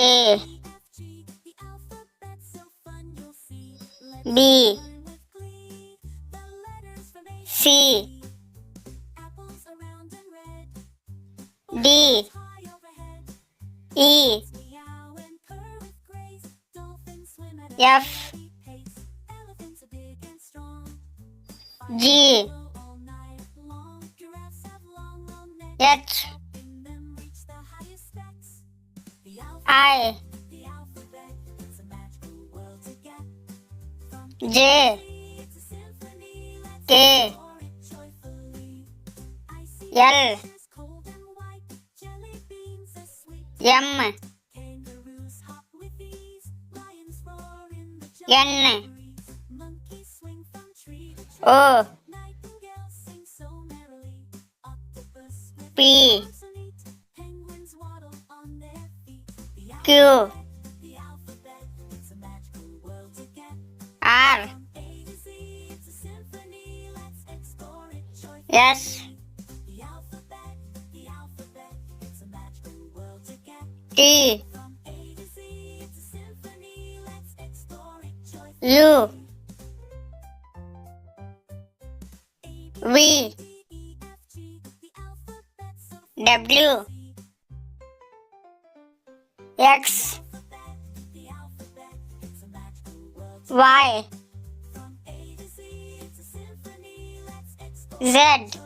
A B C D E F G H I J K L M N O P Q R S T U V W X Y Z